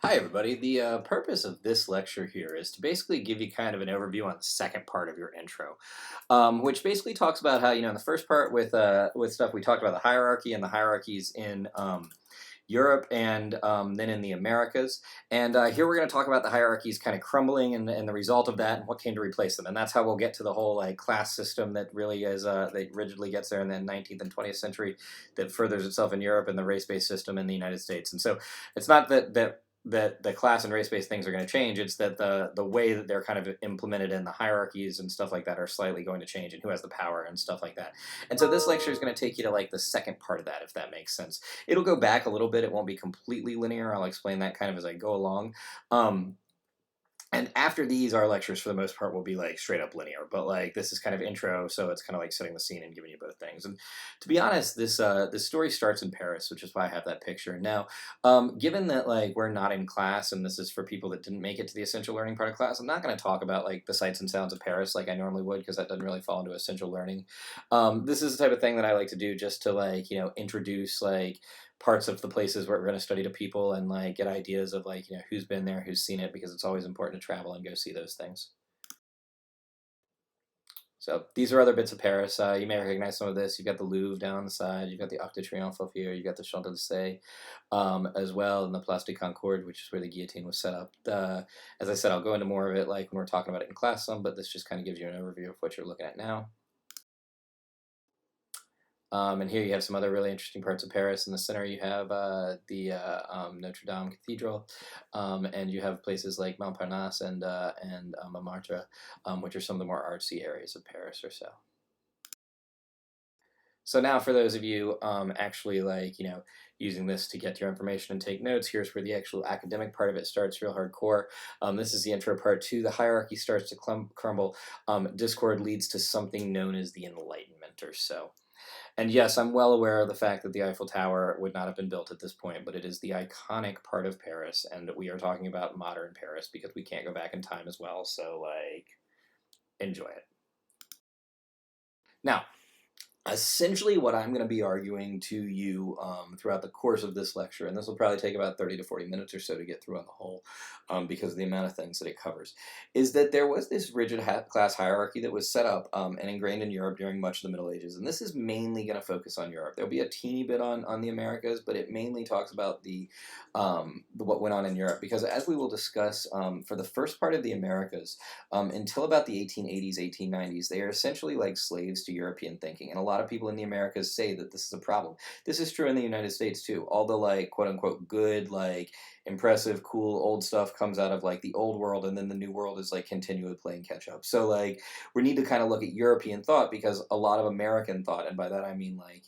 Hi, everybody. The purpose of this lecture here is to basically give you kind of an overview on the second part of your intro, which basically talks about how, in the first part with stuff we talked about the hierarchy and the hierarchies in Europe and then in the Americas. And here we're going to talk about the hierarchies kind of crumbling and the result of that and what came to replace them. And that's how we'll get to the whole like class system that really is that rigidly gets there in the 19th and 20th century that furthers itself in Europe and the race-based system in the United States. And so it's not that the class and race-based things are going to change. It's that the way that they're kind of implemented in the hierarchies and stuff like that are slightly going to change, and who has the power and stuff like that. And so this lecture is going to take you to like the second part of that, if that makes sense. It'll go back a little bit. It won't be completely linear. I'll explain that kind of as I go along. And after these, our lectures for the most part will be like straight up linear. But like this is kind of intro, so it's kind of like setting the scene and giving you both things. And to be honest, this story starts in Paris, which is why I have that picture. Now, given that like we're not in class, and this is for people that didn't make it to the essential learning part of class, I'm not going to talk about like the sights and sounds of Paris like I normally would, because that doesn't really fall into essential learning. This is the type of thing that I like to do just to like introduce like parts of the places where we're going to study to people and like get ideas of like who's been there, who's seen it, because it's always important to travel and go see those things. So these are other bits of Paris. You may recognize some of this. You've got the Louvre down on the side. You've got the Arc de Triomphe up here. You've got the Champs Elysees as well, and the Place de Concorde, which is where the guillotine was set up. As I said, I'll go into more of it like when we're talking about it in class some, but this just kind of gives you an overview of what you're looking at now. And here you have some other really interesting parts of Paris. In the center, you have the Notre Dame Cathedral, and you have places like Montparnasse and Montmartre, which are some of the more artsy areas of Paris or so. So now, for those of you actually like using this to get your information and take notes, here's where the actual academic part of it starts real hardcore. This is the intro part two. The hierarchy starts to crumble. Discord leads to something known as the Enlightenment or so. And yes, I'm well aware of the fact that the Eiffel Tower would not have been built at this point, but it is the iconic part of Paris, and we are talking about modern Paris because we can't go back in time as well, so, like, enjoy it. Now, essentially what I'm going to be arguing to you throughout the course of this lecture, and this will probably take about 30 to 40 minutes or so to get through on the whole because of the amount of things that it covers, is that there was this rigid class hierarchy that was set up and ingrained in Europe during much of the Middle Ages. And this is mainly going to focus on Europe. There'll be a teeny bit on the Americas, but it mainly talks about the what went on in Europe. Because as we will discuss, for the first part of the Americas, until about the 1880s, 1890s, they are essentially like slaves to European thinking. And a lot of people in the Americas say that this is a problem. This is true in the United States too. All the like quote unquote good, like impressive, cool old stuff comes out of like the old world, and then the new world is like continually playing catch up. So like we need to kind of look at European thought, because a lot of American thought, and by that I mean like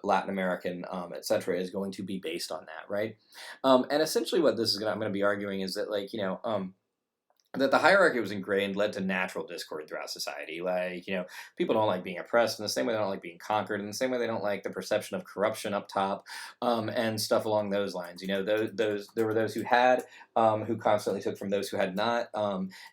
Latin American, etc., is going to be based on that, right? And essentially what this is I'm going to be arguing is that like that the hierarchy was ingrained led to natural discord throughout society. Like, people don't like being oppressed in the same way they don't like being conquered, in the same way they don't like the perception of corruption up top, and stuff along those lines. Those there were those who had, who constantly took from those who had not,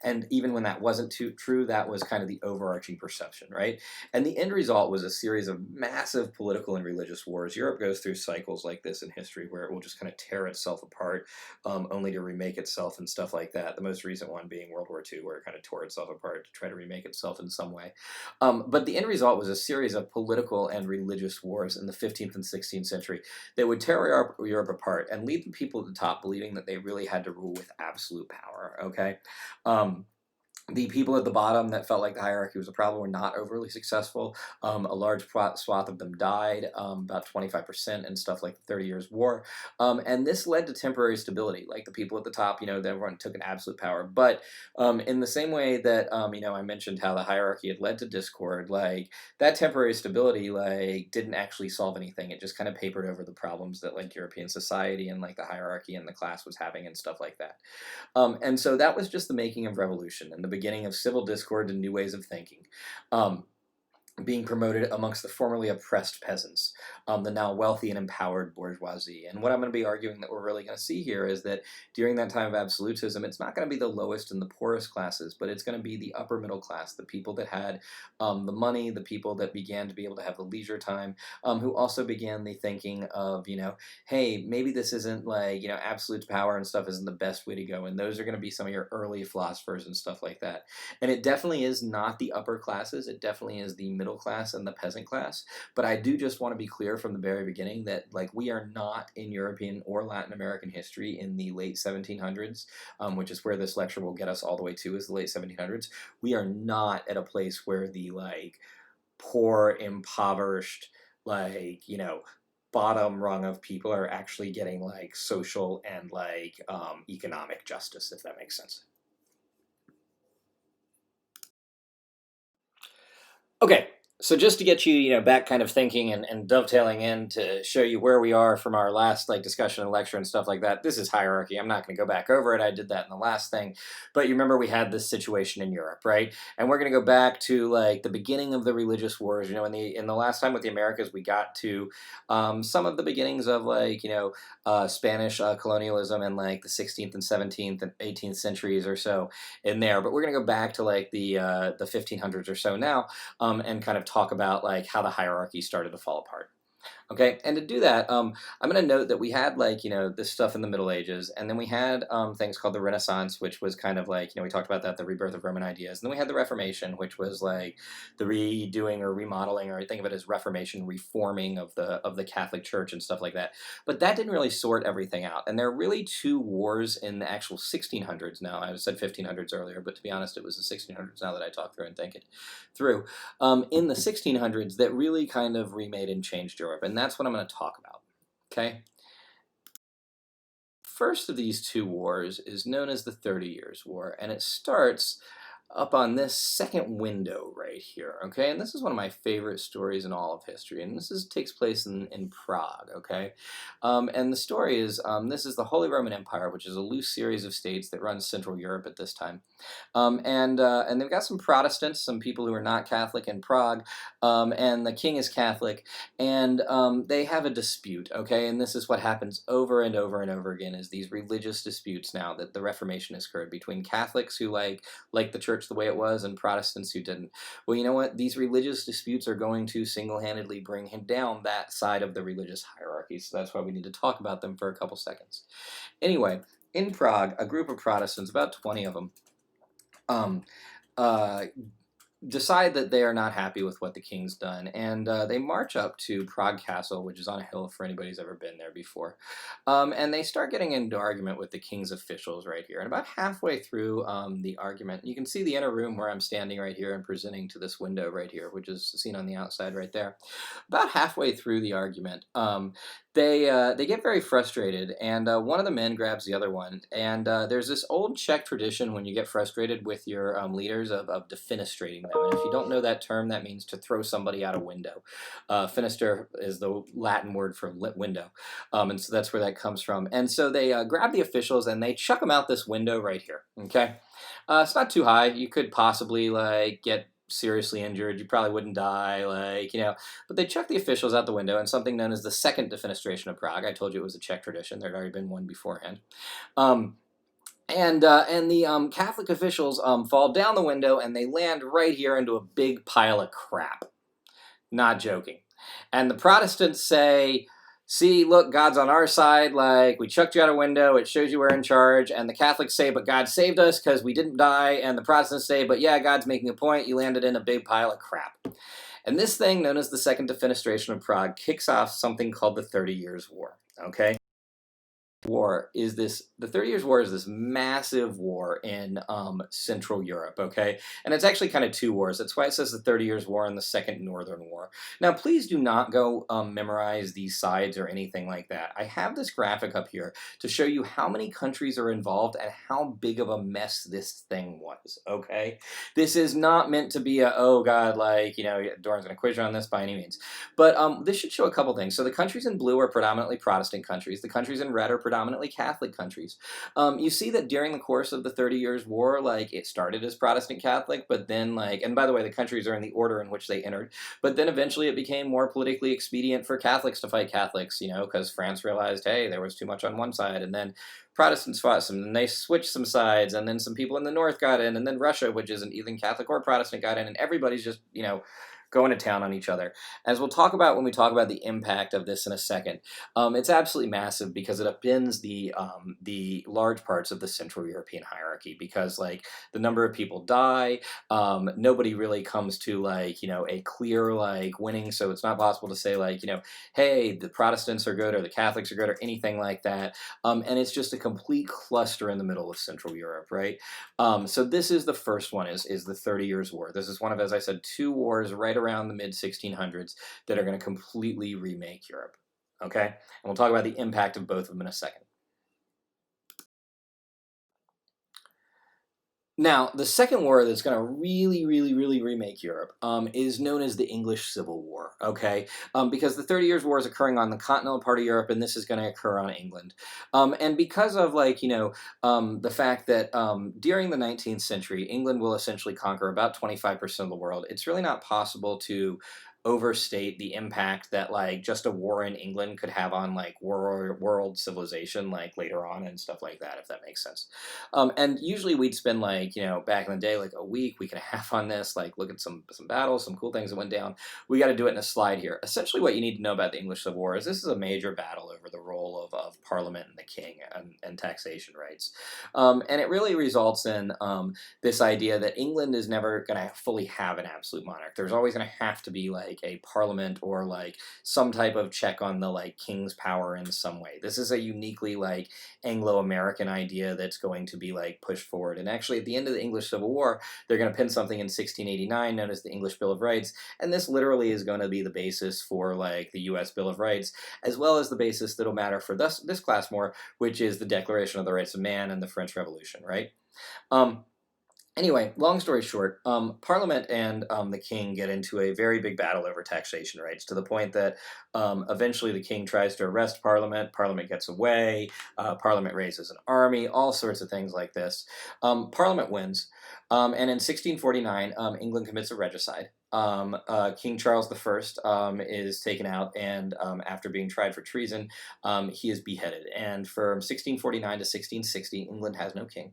and even when that wasn't true, that was kind of the overarching perception, right? And the end result was a series of massive political and religious wars. Europe goes through cycles like this in history where it will just kind of tear itself apart, only to remake itself and stuff like that. The most recent one being World War II, where it kind of tore itself apart to try to remake itself in some way. But the end result was a series of political and religious wars in the 15th and 16th century that would tear Europe apart and leave the people at the top believing that they really had to rule with absolute power, okay? The people at the bottom that felt like the hierarchy was a problem were not overly successful. A large swath of them died, about 25% and stuff like the 30 Years' War. And this led to temporary stability. Like the people at the top, everyone took an absolute power. But in the same way that, I mentioned how the hierarchy had led to discord, like that temporary stability, like didn't actually solve anything. It just kind of papered over the problems that like European society and like the hierarchy and the class was having and stuff like that. And so that was just the making of revolution and the beginning of civil discord and new ways of thinking. Um, being promoted amongst the formerly oppressed peasants, the now wealthy and empowered bourgeoisie. And what I'm going to be arguing that we're really going to see here is that during that time of absolutism, it's not going to be the lowest and the poorest classes, but it's going to be the upper middle class, the people that had the money, the people that began to be able to have the leisure time, who also began the thinking of, hey, maybe this isn't like, absolute power and stuff isn't the best way to go. And those are going to be some of your early philosophers and stuff like that. And it definitely is not the upper classes. It definitely is the middle class and the peasant class. But I do just want to be clear from the very beginning that like we are not in European or Latin American history in the late 1700s, which is where this lecture will get us all the way to, is the late 1700s. We are not at a place where the like poor, impoverished, like, bottom rung of people are actually getting like social and like economic justice, if that makes sense. Okay, so just to get you, back kind of thinking and dovetailing in to show you where we are from our last like discussion and lecture and stuff like that. This is hierarchy. I'm not going to go back over it. I did that in the last thing, but you remember we had this situation in Europe, right? And we're going to go back to like the beginning of the religious wars. In the last time with the Americas, we got to some of the beginnings of like Spanish colonialism in like the 16th and 17th and 18th centuries or so in there. But we're going to go back to like the 1500s or so now. And kind of talk about like how the hierarchy started to fall apart. Okay, and to do that, I'm going to note that we had like this stuff in the Middle Ages, and then we had things called the Renaissance, which was kind of like we talked about that, the rebirth of Roman ideas, and then we had the Reformation, which was like the redoing or remodeling, or think of it as Reformation, reforming of the Catholic Church and stuff like that. But that didn't really sort everything out, and there are really two wars in the actual 1600s now. I said 1500s earlier, but to be honest, it was the 1600s now that I talk through and think it through. In the 1600s, that really kind of remade and changed Europe, and that's what I'm going to talk about. Okay? First of these two wars is known as the 30 Years' War, and it starts up on this second window right here, okay? And this is one of my favorite stories in all of history, and takes place in Prague, okay? And the story is, this is the Holy Roman Empire, which is a loose series of states that runs Central Europe at this time. And they've got some Protestants, some people who are not Catholic in Prague, and the king is Catholic, and they have a dispute, okay? And this is what happens over and over and over again, is these religious disputes now that the Reformation has occurred between Catholics who like the church the way it was and Protestants who didn't. Well, you know what? These religious disputes are going to single-handedly bring him down that side of the religious hierarchy, so that's why we need to talk about them for a couple seconds. Anyway, in Prague, a group of Protestants, about 20 of them, decide that they are not happy with what the king's done, and they march up to Prague Castle, which is on a hill for anybody who's ever been there before, and they start getting into argument with the king's officials right here. And about halfway through the argument, you can see the inner room where I'm standing right here and presenting to this window right here, which is seen on the outside right there. About halfway through the argument, they get very frustrated, and one of the men grabs the other one, and there's this old Czech tradition when you get frustrated with your leaders of defenestrating them. And if you don't know that term, that means to throw somebody out a window. Fenestra is the Latin word for window, and so that's where that comes from. And so they grab the officials and they chuck them out this window right here. Okay, it's not too high. You could possibly like get seriously injured. You probably wouldn't die, but they chucked the officials out the window in something known as the Second Defenestration of Prague. I told you it was a Czech tradition. There'd already been one beforehand. And the Catholic officials fall down the window and they land right here into a big pile of crap. Not joking. And the Protestants say, see, look, God's on our side. Like, we chucked you out a window. It shows you we're in charge. And the Catholics say, but God saved us because we didn't die. And the Protestants say, but yeah, God's making a point. You landed in a big pile of crap. And this thing, known as the Second Defenestration of Prague, kicks off something called the 30 Years' War. Okay? The 30 Years' War is this massive war in Central Europe, okay? And it's actually kind of two wars. That's why it says the 30 Years' War and the Second Northern War. Now, please do not go memorize these sides or anything like that. I have this graphic up here to show you how many countries are involved and how big of a mess this thing was, okay? This is not meant to be oh God, Doran's going to quiz you on this by any means. But this should show a couple things. So the countries in blue are predominantly Protestant countries. The countries in red are predominantly predominantly Catholic countries. You see that during the course of the 30 Years' War, like it started as Protestant Catholic, but then like, and by the way, the countries are in the order in which they entered, but then eventually it became more politically expedient for Catholics to fight Catholics, because France realized, hey, there was too much on one side, and then Protestants fought some, and they switched some sides, and then some people in the north got in, and then Russia, which isn't either Catholic or Protestant, got in, and everybody's just, going to town on each other. As we'll talk about when we talk about the impact of this in a second, it's absolutely massive because it upends the large parts of the Central European hierarchy. Because like the number of people die, nobody really comes to like a clear like winning. So it's not possible to say like hey, the Protestants are good or the Catholics are good or anything like that. And it's just a complete cluster in the middle of Central Europe, right? So this is the first one, is the 30 Years' War. This is one of, as I said, two wars right around the mid 1600s that are going to completely remake Europe. Okay? And we'll talk about the impact of both of them in a second. Now, the second war that's going to really, really, really remake Europe is known as the English Civil War, okay? Because the 30 Years' War is occurring on the continental part of Europe, and this is going to occur on England. And because of, like, the fact that during the 19th century, England will essentially conquer about 25% of the world, it's really not possible to overstate the impact that like just a war in England could have on like world civilization like later on and stuff like that, if that makes sense. And usually we'd spend like, back in the day, like a week and a half on this, like look at some battles, some cool things that went down. We got to do it in a slide here. Essentially what you need to know about the English Civil War is this is a major battle over the role of Parliament and the king and taxation rights. And it really results in this idea that England is never going to fully have an absolute monarch. There's always going to have to be like a parliament or like some type of check on the like king's power in some way. This is a uniquely like Anglo-American idea that's going to be like pushed forward. And actually at the end of the English Civil War, they're going to pin something in 1689 known as the English Bill of Rights. And this literally is going to be the basis for like the US Bill of Rights, as well as the basis that'll matter for this class more, which is the Declaration of the Rights of Man and the French Revolution, right? Anyway, long story short, Parliament and the king get into a very big battle over taxation rights, to the point that eventually the king tries to arrest Parliament, Parliament gets away, Parliament raises an army, all sorts of things like this. Parliament wins, and in 1649, England commits a regicide. King Charles I is taken out, and after being tried for treason, he is beheaded. And from 1649 to 1660, England has no king.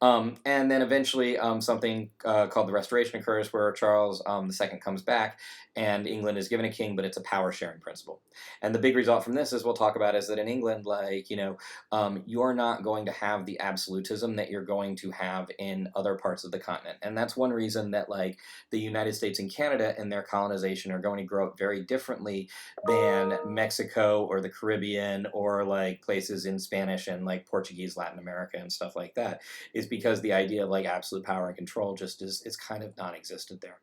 And then eventually something called the Restoration occurs, where Charles II comes back and England is given a king, but it's a power sharing principle. And the big result from this, as we'll talk about, is that in England, like, you're not going to have the absolutism that you're going to have in other parts of the continent. And that's one reason that like the United States and Canada in their colonization are going to grow up very differently than Mexico or the Caribbean or like places in Spanish and like Portuguese, Latin America and stuff like that, is because the idea of like absolute power and control just is kind of non-existent there.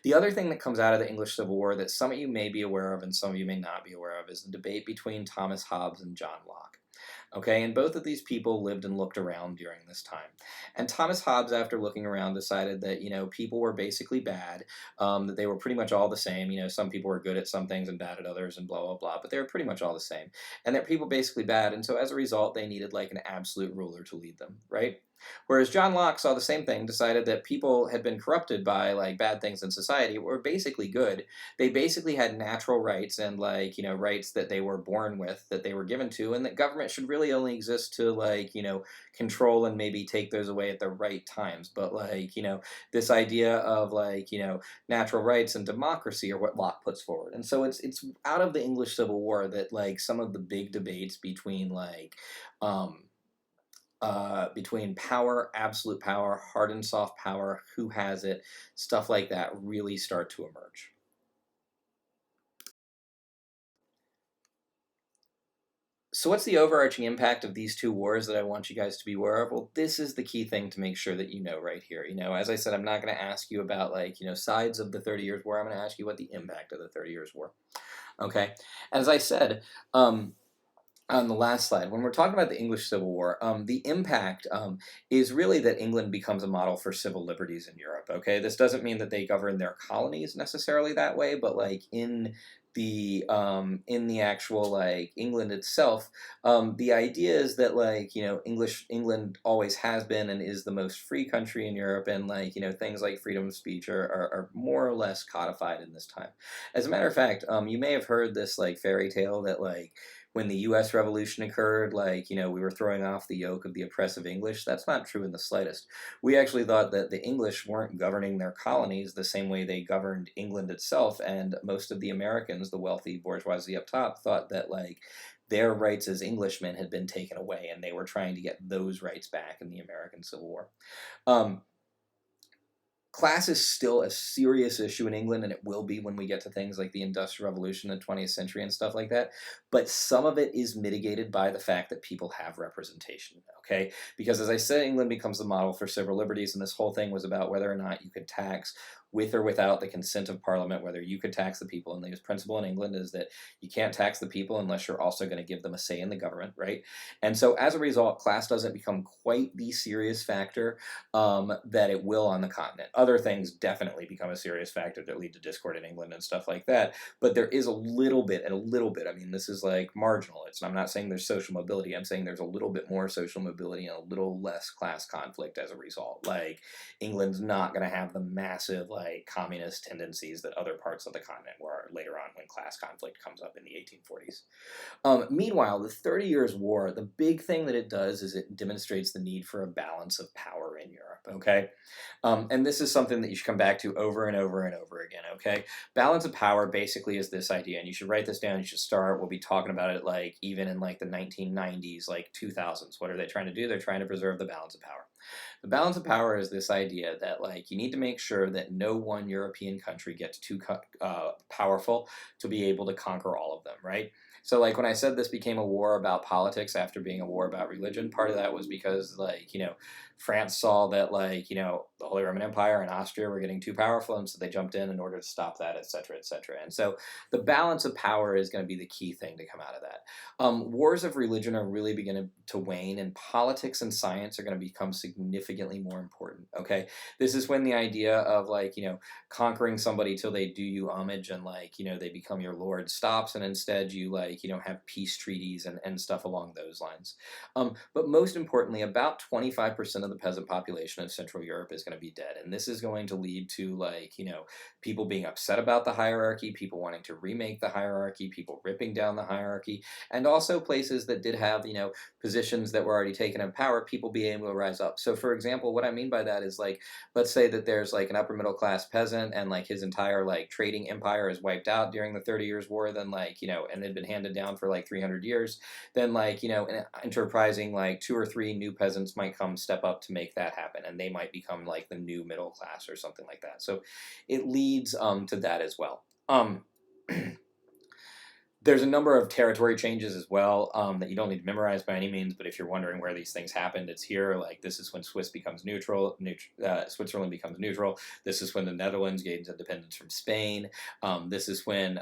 The other thing that comes out of the English Civil War that some of you may be aware of and some of you may not be aware of is the debate between Thomas Hobbes and John Locke. Okay, and both of these people lived and looked around during this time. And Thomas Hobbes, after looking around, decided that, people were basically bad, that they were pretty much all the same. Some people were good at some things and bad at others and blah, blah, blah, but they were pretty much all the same. And that people basically bad, and so as a result, they needed like an absolute ruler to lead them, right? Whereas John Locke saw the same thing, decided that people had been corrupted by like bad things in society, were basically good. They basically had natural rights and like, rights that they were born with, that they were given to, and that government should really only exist to like, control and maybe take those away at the right times. But like, this idea of like, natural rights and democracy are what Locke puts forward. And so it's out of the English Civil War that like some of the big debates between like, between power, absolute power, hard and soft power, who has it, stuff like that really start to emerge. So what's the overarching impact of these two wars that I want you guys to be aware of? Well, this is the key thing to make sure that you know right here. As I said, I'm not going to ask you about like, sides of the 30 Years' War. I'm going to ask you what the impact of the 30 Years' War. Okay? As I said, on the last slide, when we're talking about the English Civil War, the impact is really that England becomes a model for civil liberties in Europe, okay? This doesn't mean that they govern their colonies necessarily that way, but like in in the actual like England itself, the idea is that like England always has been and is the most free country in Europe, and like things like freedom of speech are more or less codified in this time. As a matter of fact, you may have heard this like fairy tale that like when the U.S. Revolution occurred, like we were throwing off the yoke of the oppressive English. That's not true in the slightest. We actually thought that the English weren't governing their colonies the same way they governed England itself, and most of the Americans, the wealthy bourgeoisie up top, thought that like their rights as Englishmen had been taken away, and they were trying to get those rights back in the American Civil War. Um, Class is still a serious issue in England, and it will be when we get to things like the Industrial Revolution in the 20th century and stuff like that. But some of it is mitigated by the fact that people have representation, okay? Because as I said, England becomes the model for civil liberties, and this whole thing was about whether or not you could tax with or without the consent of Parliament, whether you could tax the people. And the principle in England is that you can't tax the people unless you're also going to give them a say in the government, right? And so as a result, class doesn't become quite the serious factor that it will on the continent. Other things definitely become a serious factor that lead to discord in England and stuff like that. But there is a little bit and a little bit. I mean, this is like marginal. I'm not saying there's social mobility. I'm saying there's a little bit more social mobility and a little less class conflict as a result. Like England's not going to have the massive like communist tendencies that other parts of the continent were later on when class conflict comes up in the 1840s. Meanwhile, the 30 Years' War, the big thing that it does is it demonstrates the need for a balance of power in Europe, okay? And this is something that you should come back to over and over and over again, okay? Balance of power basically is this idea, and you should write this down, you should start, we'll be talking about it like even in like the 1990s, like 2000s. What are they trying to do? They're trying to preserve the balance of power. The balance of power is this idea that like you need to make sure that no one European country gets too powerful to be able to conquer all of them, right? So like when I said this became a war about politics after being a war about religion, part of that was because like, France saw that like, the Holy Roman Empire and Austria were getting too powerful, and so they jumped in order to stop that, et cetera, et cetera. And so the balance of power is going to be the key thing to come out of that. Wars of religion are really beginning to wane, and politics and science are going to become significantly more important, okay? This is when the idea of like, conquering somebody till they do you homage and like, they become your lord stops, and instead you like, have peace treaties and stuff along those lines. But most importantly, about 25% of the peasant population of Central Europe is going to be dead. And this is going to lead to like, people being upset about the hierarchy, people wanting to remake the hierarchy, people ripping down the hierarchy, and also places that did have, positions that were already taken in power, people being able to rise up. So for example, what I mean by that is like, let's say that there's like an upper middle class peasant and like his entire like trading empire is wiped out during the 30 Years' War, then like, and it had been handed down for like 300 years, then like, an enterprising like 2 or 3 new peasants might come step up to make that happen, and they might become like the new middle class or something like that. So it leads to that as well. There's a number of territory changes as well that you don't need to memorize by any means, but if you're wondering where these things happened, it's here. Like this is when Switzerland becomes neutral. This is when the Netherlands gains independence from Spain. This is when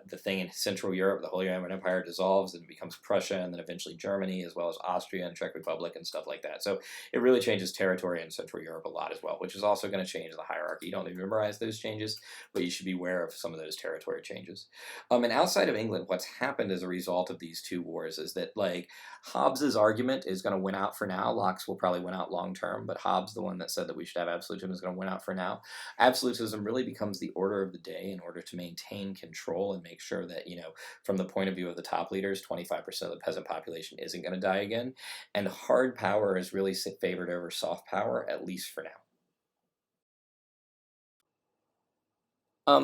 the thing in Central Europe, the Holy Roman Empire, dissolves and becomes Prussia, and then eventually Germany, as well as Austria and Czech Republic and stuff like that. So it really changes territory in Central Europe a lot as well, which is also going to change the hierarchy. You don't need to memorize those changes, but you should be aware of some of those territory changes. And outside of England, what's happened as a result of these two wars is that like Hobbes's argument is going to win out for now. Locke's will probably win out long term, but Hobbes, the one that said that we should have absolutism, is going to win out for now. Absolutism really becomes the order of the day in order to maintain control and make sure that, from the point of view of the top leaders, 25% of the peasant population isn't going to die again. And hard power is really favored over soft power, at least for now.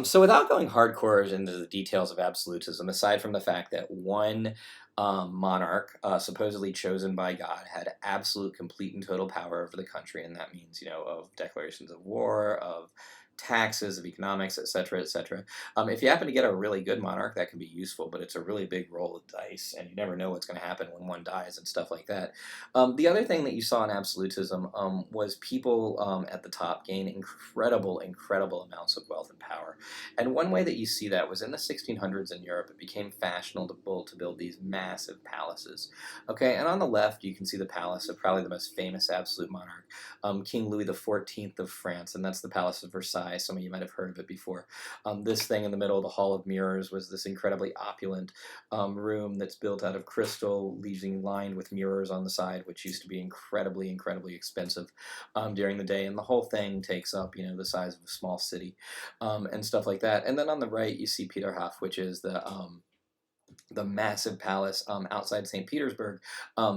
So without going hardcore into the details of absolutism, aside from the fact that one monarch, supposedly chosen by God, had absolute, complete, and total power over the country, and that means, of declarations of war, of taxes, of economics, etc., etc. If you happen to get a really good monarch, that can be useful, but it's a really big roll of dice, and you never know what's going to happen when one dies and stuff like that. The other thing that you saw in absolutism was people at the top gain incredible, incredible amounts of wealth and power. And one way that you see that was in the 1600s in Europe, it became fashionable to build these massive palaces. Okay, and on the left, you can see the palace of probably the most famous absolute monarch, King Louis XIV of France, and that's the Palace of Versailles. Versailles. Some of you might have heard of it before. This thing in the middle of the Hall of Mirrors was this incredibly opulent room that's built out of crystal, leaving lined with mirrors on the side, which used to be incredibly, incredibly expensive during the day. And the whole thing takes up, the size of a small city and stuff like that. And then on the right, you see Peterhof, which is the massive palace outside St. Petersburg,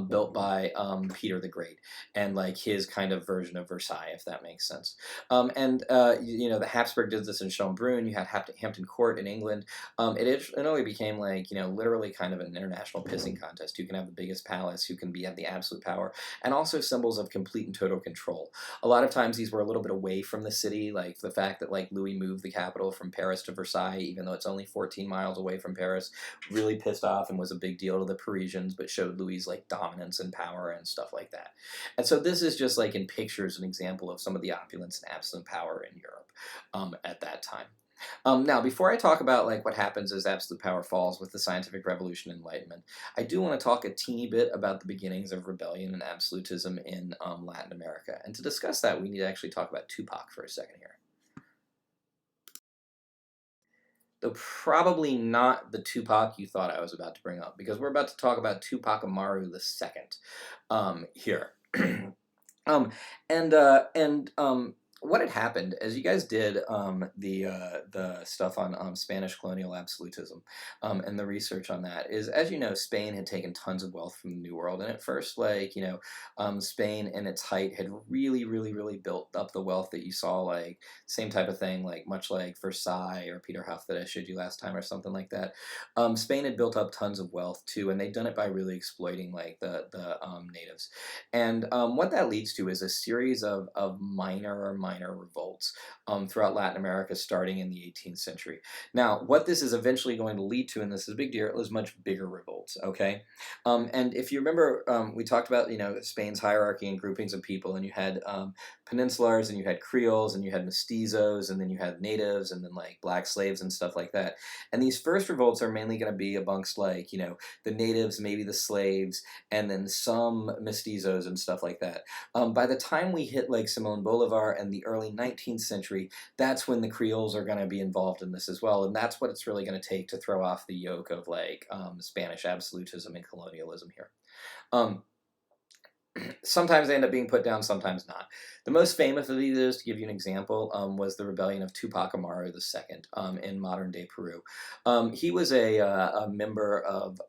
built by Peter the Great, and like his kind of version of Versailles, if that makes sense. The Habsburg did this in Schönbrunn. You had Hampton Court in England. It only became like literally kind of an international pissing contest. Who can have the biggest palace? Who can have the absolute power? And also symbols of complete and total control. A lot of times these were a little bit away from the city, like the fact that like Louis moved the capital from Paris to Versailles, even though it's only 14 miles away from Paris, really pissed off and was a big deal to the Parisians, but showed Louis' like dominance and power and stuff like that. And so this is just like in pictures an example of some of the opulence and absolute power in Europe at that time. Now, before I talk about like what happens as absolute power falls with the scientific revolution and Enlightenment, I do want to talk a teeny bit about the beginnings of rebellion and absolutism in Latin America. And to discuss that, we need to actually talk about Tupac for a second here. Though probably not the Tupac you thought I was about to bring up, because we're about to talk about Tupac Amaru II here. um, and what had happened, as you guys did the stuff on Spanish colonial absolutism and the research on that, is, as you know, Spain had taken tons of wealth from the New World, and at first, like Spain in its height had really, really, really built up the wealth that you saw, like same type of thing, like much like Versailles or Peterhof that I showed you last time or something like that. Spain had built up tons of wealth too, and they'd done it by really exploiting like the natives. And what that leads to is a series of minor revolts throughout Latin America starting in the 18th century. Now, what this is eventually going to lead to, and this is a big deal, is much bigger revolts, okay? And if you remember, we talked about, Spain's hierarchy and groupings of people, and you had peninsulars, and you had Creoles, and you had mestizos, and then you had natives, and then like black slaves and stuff like that. And these first revolts are mainly going to be amongst like, the natives, maybe the slaves, and then some mestizos and stuff like that. By the time we hit like Simon Bolivar and the early 19th century, that's when the Creoles are going to be involved in this as well, and that's what it's really going to take to throw off the yoke of like Spanish absolutism and colonialism here. Sometimes they end up being put down, sometimes not. The most famous of these, to give you an example, was the rebellion of Tupac Amaru II in modern-day Peru. He was a member of,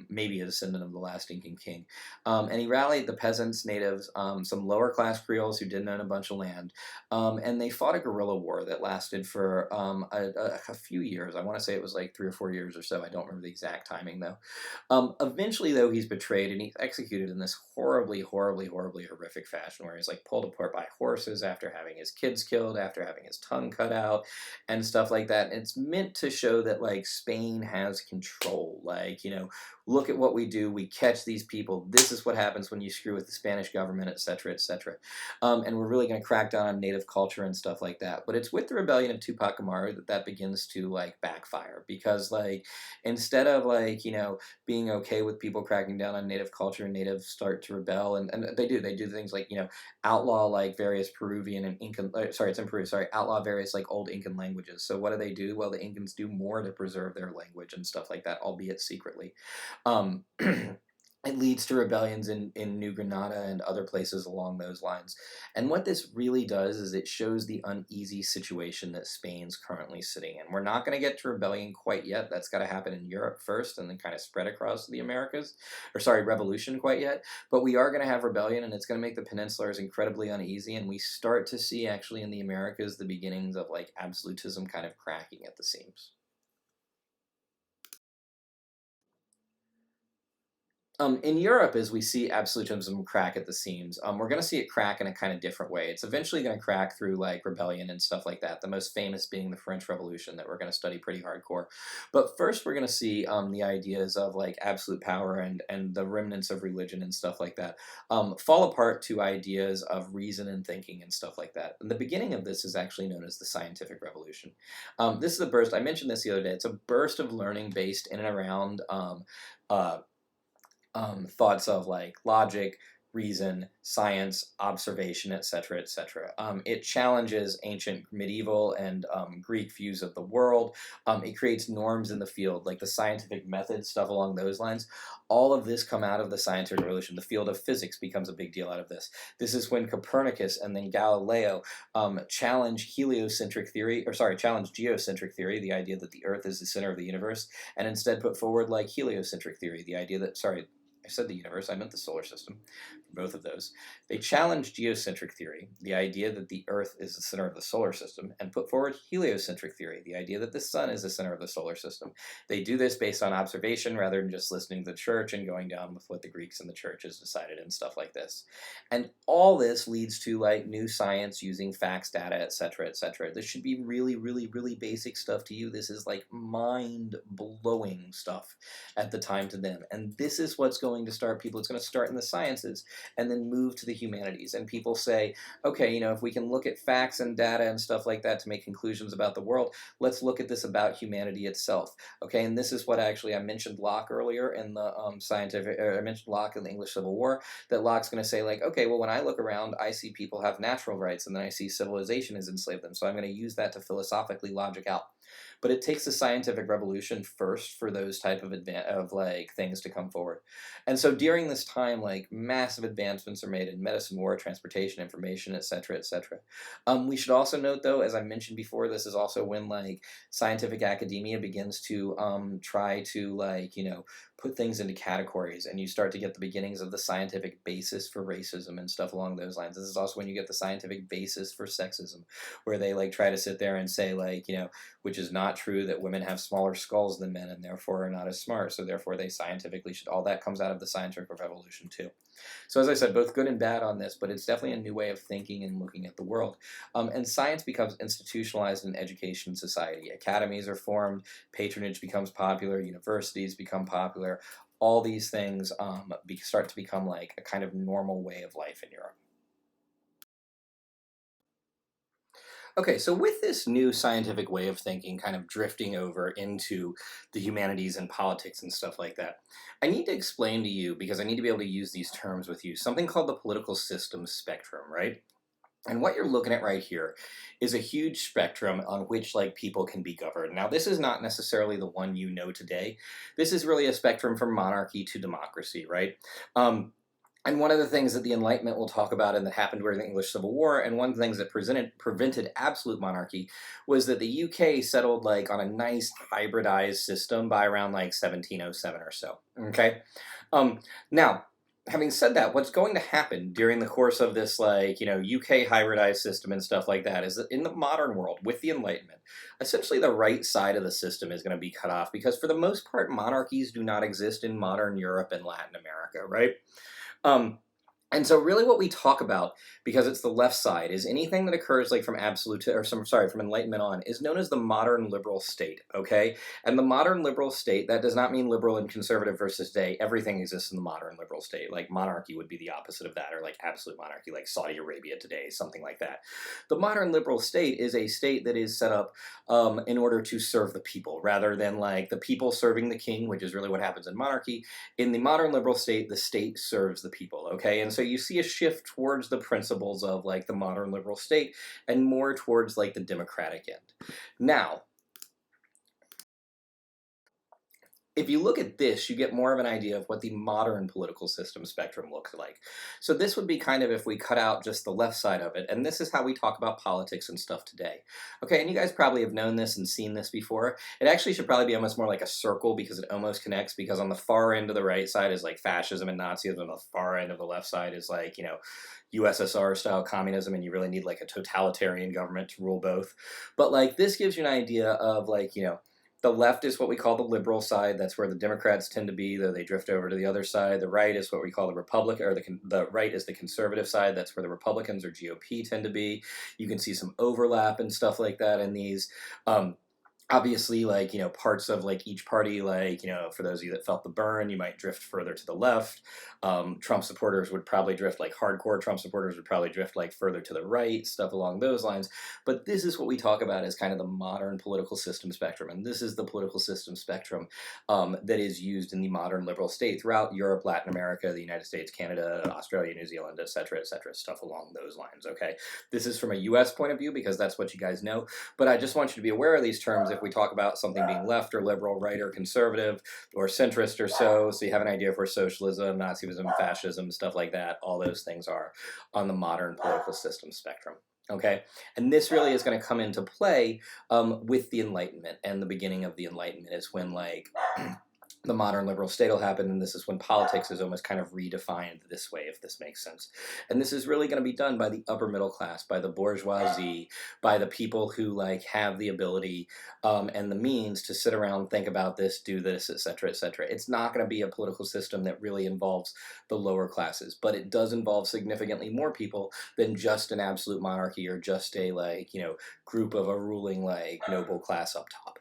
maybe a descendant of the last Incan king, and he rallied the peasants, natives, some lower-class Creoles who didn't own a bunch of land, and they fought a guerrilla war that lasted for a few years. I want to say it was like 3 or 4 years or so. I don't remember the exact timing, though. Eventually, though, he's betrayed and he's executed in this horribly horrific fashion, where he's like pulled apart by horses after having his kids killed, after having his tongue cut out, and stuff like that. And it's meant to show that like Spain has control. Like, look at what we do. We catch these people. This is what happens when you screw with the Spanish government, etc., etc. And we're really going to crack down on native culture and stuff like that. But it's with the rebellion of Tupac Amaru that begins to like backfire, because like instead of like being okay with people cracking down on native culture, and natives start to rebel, and they do things like outlaw like various Peruvian and Incan, sorry, it's in Peru, sorry, outlaw various like old Incan languages. So what do? Well, the Incans do more to preserve their language and stuff like that, albeit secretly. um, It leads to rebellions in New Granada and other places along those lines. And what this really does is it shows the uneasy situation that Spain's currently sitting in. We're not going to get to rebellion quite yet. That's got to happen in Europe first and then kind of spread across the Americas. Or sorry, revolution quite yet. But we are going to have rebellion, and it's going to make the peninsulars incredibly uneasy. And we start to see actually in the Americas the beginnings of like absolutism kind of cracking at the seams. In Europe, as we see absolutism crack at the seams, we're going to see it crack in a kind of different way. It's eventually going to crack through like rebellion and stuff like that, the most famous being the French Revolution that we're going to study pretty hardcore. But first we're going to see the ideas of like absolute power and the remnants of religion and stuff like that fall apart to ideas of reason and thinking and stuff like that. And the beginning of this is actually known as the Scientific Revolution. This is a burst, I mentioned this the other day, it's a burst of learning based in and around uh, thoughts of like logic, reason, science, observation, etc., etc. It challenges ancient medieval and Greek views of the world. It creates norms in the field, like the scientific method, stuff along those lines. All of this come out of the scientific revolution. The field of physics becomes a big deal out of this. This is when Copernicus and then Galileo challenge heliocentric theory, or sorry, challenge geocentric theory, the idea that the Earth is the center of the universe, and instead put forward like heliocentric theory, the idea that, sorry, I said the universe, I meant the solar system, both of those. They challenged geocentric theory, the idea that the Earth is the center of the solar system, and put forward heliocentric theory, the idea that the sun is the center of the solar system. They do this based on observation rather than just listening to the church and going down with what the Greeks and the churches decided and stuff like this. And all this leads to like new science using facts, data, etc., etc. This should be really, really, really basic stuff to you. This is like mind-blowing stuff at the time to them. And this is what's going to start people. It's going to start in the sciences and then move to the humanities. And people say, okay, if we can look at facts and data and stuff like that to make conclusions about the world, let's look at this about humanity itself. Okay, and this is what actually I mentioned Locke earlier in the I mentioned Locke in the English Civil War, that Locke's going to say like, okay, well, when I look around, I see people have natural rights, and then I see civilization has enslaved them. So I'm going to use that to philosophically logic out. But it takes the scientific revolution first for those type of like things to come forward. And so during this time, like massive advancements are made in medicine, war, transportation, information, etc., etc. We should also note, though, as I mentioned before, this is also when like scientific academia begins to try to like put things into categories, and you start to get the beginnings of the scientific basis for racism and stuff along those lines. This is also when you get the scientific basis for sexism, where they like try to sit there and say like which is not true, that women have smaller skulls than men and therefore are not as smart, so therefore they scientifically should. All that comes out of the scientific revolution too. So as I said, both good and bad on this, but it's definitely a new way of thinking and looking at the world. And science becomes institutionalized in education society. Academies are formed, patronage becomes popular, universities become popular. All these things start to become like a kind of normal way of life in Europe. Okay, so with this new scientific way of thinking kind of drifting over into the humanities and politics and stuff like that, I need to explain to you, because I need to be able to use these terms with you, something called the political system spectrum, right? And what you're looking at right here is a huge spectrum on which like people can be governed. Now, this is not necessarily the one you know today. This is really a spectrum from monarchy to democracy, right? And one of the things that the Enlightenment will talk about and that happened during the English Civil War, and one of the things that prevented absolute monarchy, was that the UK settled like on a nice hybridized system by around like 1707 or so. Okay, now, having said that, what's going to happen during the course of this like UK hybridized system and stuff like that is that in the modern world with the Enlightenment, essentially the right side of the system is going to be cut off, because for the most part monarchies do not exist in modern Europe and Latin America, right? Um, and so really what we talk about, because it's the left side, is anything that occurs like from absolute to, or some, sorry, from Enlightenment on, is known as the modern liberal state, okay? And the modern liberal state, that does not mean liberal and conservative versus today. Everything exists in the modern liberal state. Like monarchy would be the opposite of that, or like absolute monarchy, like Saudi Arabia today, something like that. The modern liberal state is a state that is set up in order to serve the people, rather than like the people serving the king, which is really what happens in monarchy. In the modern liberal state, the state serves the people, okay? And so you see a shift towards the principles of like the modern liberal state and more towards like the democratic end. Now, if you look at this, you get more of an idea of what the modern political system spectrum looks like. So this would be kind of if we cut out just the left side of it, and this is how we talk about politics and stuff today. Okay, and you guys probably have known this and seen this before. It actually should probably be almost more like a circle, because it almost connects, because on the far end of the right side is like fascism and Nazism, and the far end of the left side is like, USSR style communism, and you really need like a totalitarian government to rule both. But like this gives you an idea of like, the left is what we call the liberal side. That's where the Democrats tend to be, though they drift over to the other side. The right is what we call the Republican, or the right is the conservative side. That's where the Republicans or GOP tend to be. You can see some overlap and stuff like that in these. obviously, like, parts of like each party, like, for those of you that felt the burn, you might drift further to the left. Trump supporters would probably drift, like hardcore Trump supporters would probably drift like further to the right, stuff along those lines. But this is what we talk about as kind of the modern political system spectrum, and this is the political system spectrum that is used in the modern liberal state throughout Europe, Latin America, the United States, Canada, Australia, New Zealand, etc., stuff along those lines. Okay, this is from a U.S. point of view because that's what you guys know. But I just want you to be aware of these terms if we talk about something being left or liberal, right or conservative, or centrist or so you have an idea of where socialism, Nazism, fascism, stuff like that, all those things are on the modern political system spectrum. Okay, and this really is going to come into play with the Enlightenment, and the beginning of the Enlightenment is when like the modern liberal state will happen, and this is when politics is almost kind of redefined this way, if this makes sense. And this is really going to be done by the upper middle class, by the bourgeoisie, by the people who like have the ability and the means to sit around, think about this, do this, etc., etc. It's not going to be a political system that really involves the lower classes, but it does involve significantly more people than just an absolute monarchy or just a like group of a ruling like noble class up top.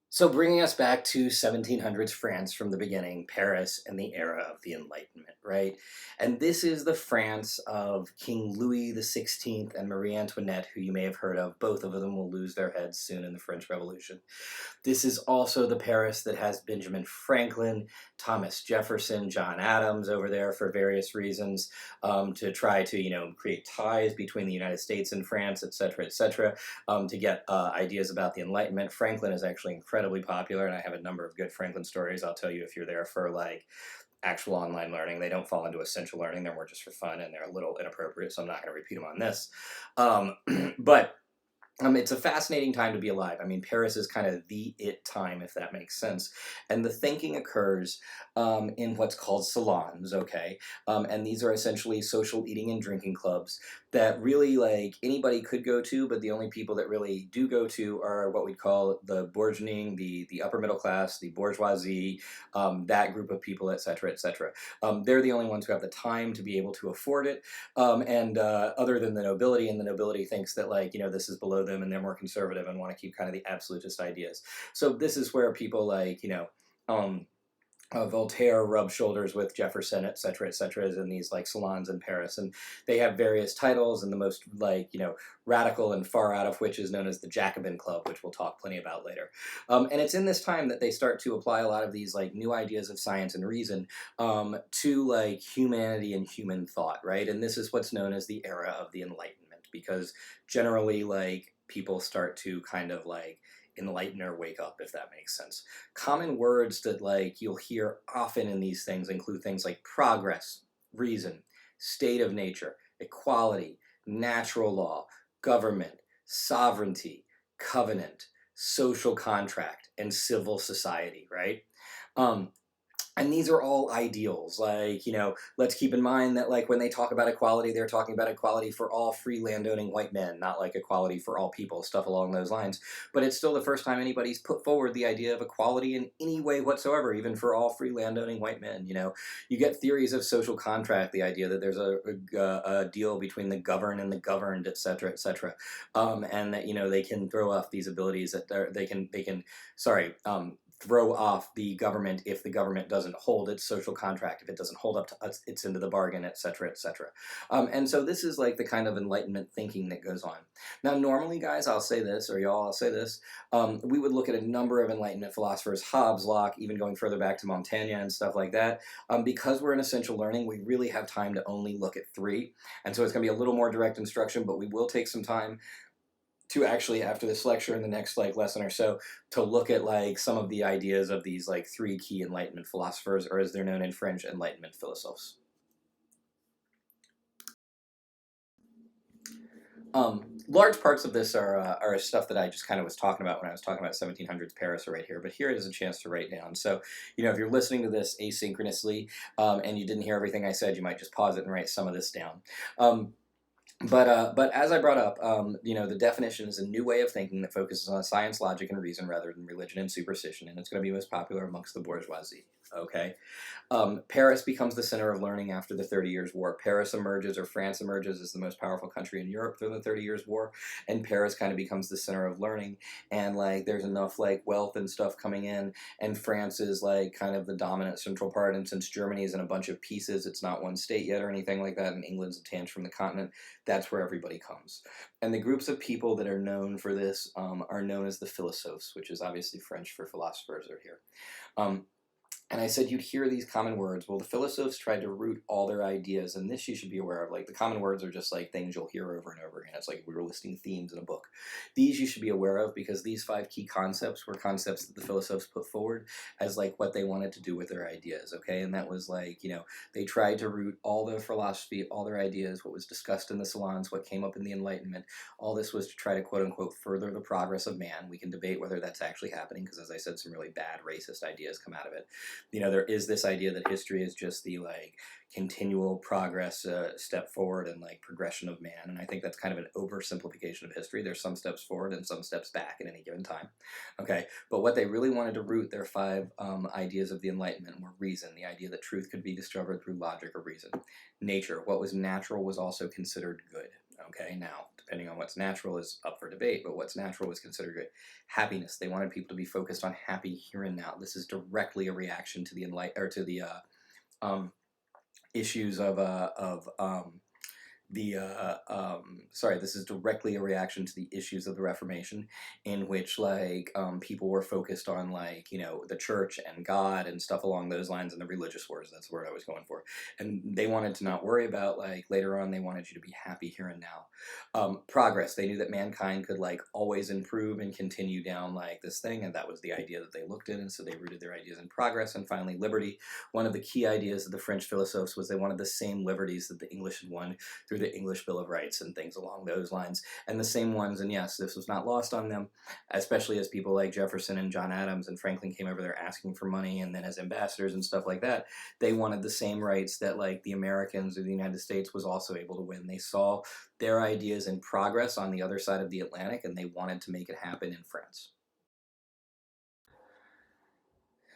So bringing us back to 1700s France from the beginning, Paris and the era of the Enlightenment, right? And this is the France of King Louis XVI and Marie Antoinette, who you may have heard of. Both of them will lose their heads soon in the French Revolution. This is also the Paris that has Benjamin Franklin, Thomas Jefferson, John Adams over there for various reasons, to try to, create ties between the United States and France, etc., to get ideas about the Enlightenment. Franklin is actually incredibly popular, and I have a number of good Franklin stories I'll tell you if you're there for like actual online learning. They don't fall into essential learning, they're more just for fun, and they're a little inappropriate, so I'm not going to repeat them on this. But it's a fascinating time to be alive. I mean, Paris is kind of the it time, if that makes sense. And the thinking occurs in what's called salons, okay? And these are essentially social eating and drinking clubs that really, like, anybody could go to, but the only people that really do go to are what we'd call the bourgeoisie, the upper middle class, the bourgeoisie, that group of people, etc., etc. They're the only ones who have the time to be able to afford it. And other than the nobility, and the nobility thinks that, like, this is below them and they're more conservative and want to keep kind of the absolutist ideas. So this is where people like, Voltaire rubbed shoulders with Jefferson, etc., is in these like salons in Paris, and they have various titles, and the most like radical and far out of which is known as the Jacobin Club, which we'll talk plenty about later. And it's in this time that they start to apply a lot of these like new ideas of science and reason to like humanity and human thought, right? And this is what's known as the era of the Enlightenment, because generally like people start to kind of like enlighten or wake up, if that makes sense. Common words that like you'll hear often in these things include things like progress, reason, state of nature, equality, natural law, government, sovereignty, covenant, social contract, and civil society, right? Um, and these are all ideals. Like, let's keep in mind that like when they talk about equality, they're talking about equality for all free landowning white men, not like equality for all people, stuff along those lines. But it's still the first time anybody's put forward the idea of equality in any way whatsoever, even for all free landowning white men. You get theories of social contract, the idea that there's a deal between the governed and the governed, etc., and that they can throw off these abilities that they can throw off the government if the government doesn't hold its social contract, if it doesn't hold up to its end of the bargain, etc., and so this is like the kind of Enlightenment thinking that goes on. Now, normally, guys, I'll say this, or y'all, I'll say this, we would look at a number of Enlightenment philosophers, Hobbes, Locke, even going further back to Montaigne and stuff like that. Because we're in essential learning, we really have time to only look at three, and so it's going to be a little more direct instruction, but we will take some time to actually, after this lecture in the next like lesson or so, to look at like some of the ideas of these like three key Enlightenment philosophers, or as they're known in French, Enlightenment philosophes. Large parts of this are stuff that I just kind of was talking about when I was talking about 1700s Paris right here, but here is a chance to write down. So, if you're listening to this asynchronously and you didn't hear everything I said, you might just pause it and write some of this down. But as I brought up, the definition is a new way of thinking that focuses on science, logic, and reason rather than religion and superstition, and it's going to be most popular amongst the bourgeoisie. Okay. Paris becomes the center of learning after the 30 Years' War. Paris emerges, or France emerges, as the most powerful country in Europe during the 30 Years' War, and Paris kind of becomes the center of learning. And like, there's enough like wealth and stuff coming in, and France is like kind of the dominant central part. And since Germany is in a bunch of pieces, it's not one state yet or anything like that, and England's detached from the continent. That's where everybody comes. And the groups of people that are known for this are known as the philosophes, which is obviously French for philosophers are here. Um, and I said you'd hear these common words. Well, the philosophes tried to root all their ideas, and this you should be aware of. Like, the common words are just like things you'll hear over and over again. It's like we were listing themes in a book. These you should be aware of because these 5 key concepts were concepts that the philosophes put forward as like what they wanted to do with their ideas, okay? And that was like, they tried to root all their philosophy, all their ideas, what was discussed in the salons, what came up in the Enlightenment. All this was to try to quote unquote further the progress of man. We can debate whether that's actually happening because, as I said, some really bad racist ideas come out of it. There is this idea that history is just the like continual progress, step forward and like progression of man, and I think that's kind of an oversimplification of history. There's some steps forward and some steps back at any given time. Okay, but what they really wanted to root their 5 ideas of the Enlightenment were reason, the idea that truth could be discovered through logic or reason. Nature, what was natural was also considered good. Okay, now depending on what's natural is up for debate, but what's natural was considered good. Happiness, they wanted people to be focused on happy here and now. This is directly a reaction to the um, issues this is directly a reaction to the issues of the Reformation, in which like people were focused on like the church and God and stuff along those lines, and the religious wars. That's the word I was going for. And they wanted to not worry about like later on. They wanted you to be happy here and now. Progress. They knew that mankind could like always improve and continue down like this thing, and that was the idea that they looked at, and so they rooted their ideas in progress. And finally, liberty. One of the key ideas of the French philosophes was they wanted the same liberties that the English had won through the English Bill of Rights and things along those lines, and the same ones. And yes, this was not lost on them, especially as people like Jefferson and John Adams and Franklin came over there asking for money, and then as ambassadors and stuff like that, they wanted the same rights that like the Americans or the United States was also able to win. They saw their ideas in progress on the other side of the Atlantic, and they wanted to make it happen in France.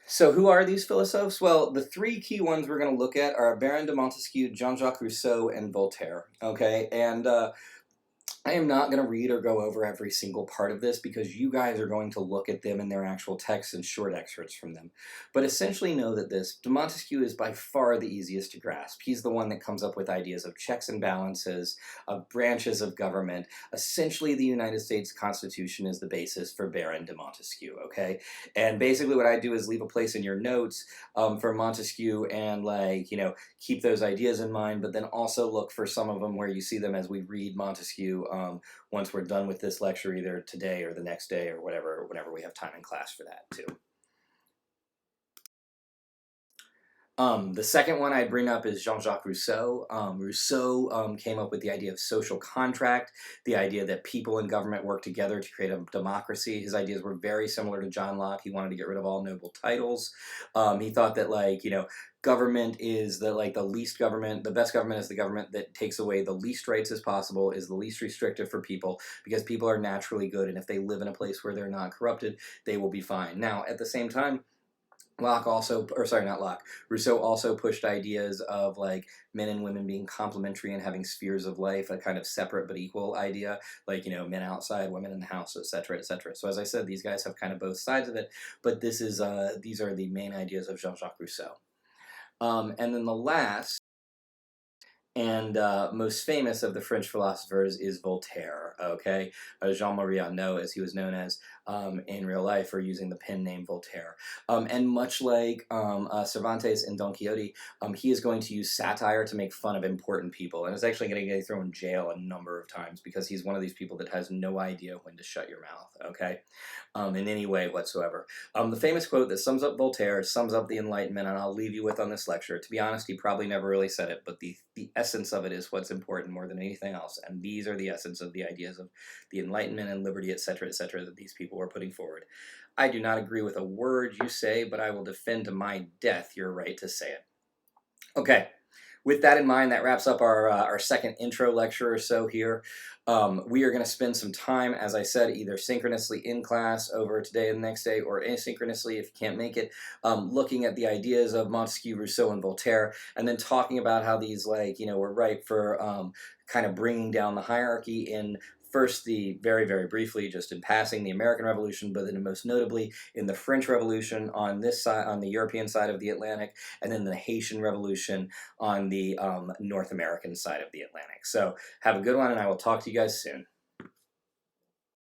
So, who are these philosophes? Well, the 3 key ones we're going to look at are Baron de Montesquieu, Jean-Jacques Rousseau, and Voltaire. Okay, and I am not going to read or go over every single part of this because you guys are going to look at them in their actual texts and short excerpts from them. But essentially know that de Montesquieu is by far the easiest to grasp. He's the one that comes up with ideas of checks and balances, of branches of government. Essentially, the United States Constitution is the basis for Baron de Montesquieu, okay? And basically what I do is leave a place in your notes for Montesquieu and keep those ideas in mind, but then also look for some of them where you see them as we read Montesquieu once we're done with this lecture, either today or the next day or whatever, whenever we have time in class for that too. The second one I bring up is Jean-Jacques Rousseau. Rousseau came up with the idea of social contract, the idea that people and government work together to create a democracy. His ideas were very similar to John Locke. He wanted to get rid of all noble titles. He thought that government is the least government. The best government is the government that takes away the least rights as possible, is the least restrictive for people, because people are naturally good, and if they live in a place where they're not corrupted, they will be fine. Now, at the same time, Rousseau also pushed ideas of men and women being complementary and having spheres of life, a kind of separate but equal idea, men outside, women in the house, etc., etc. So as I said, these guys have kind of both sides of it, but these are the main ideas of Jean-Jacques Rousseau. And then the last and most famous of the French philosophers is Voltaire, okay? Jean-Marie Arnaud, as he was known as in real life, or using the pen name Voltaire. And much like Cervantes in Don Quixote, he is going to use satire to make fun of important people, and is actually going to get thrown in jail a number of times because he's one of these people that has no idea when to shut your mouth, okay? In any way whatsoever. The famous quote that sums up Voltaire, sums up the Enlightenment, and I'll leave you with on this lecture. To be honest, he probably never really said it, but the essence of it is what's important more than anything else, and these are the essence of the ideas of the Enlightenment and liberty, etc., that these people were putting forward. I do not agree with a word you say, but I will defend to my death your right to say it. Okay, with that in mind, that wraps up our second intro lecture or so here. We are going to spend some time, as I said, either synchronously in class over today and the next day, or asynchronously if you can't make it, looking at the ideas of Montesquieu, Rousseau, and Voltaire, and then talking about how these, like, were ripe for kind of bringing down the hierarchy in first the very, very briefly, just in passing, the American Revolution, but then most notably in the French Revolution on this side, on the European side of the Atlantic, and then the Haitian Revolution on the North American side of the Atlantic. So have a good one, and I will talk to you guys soon.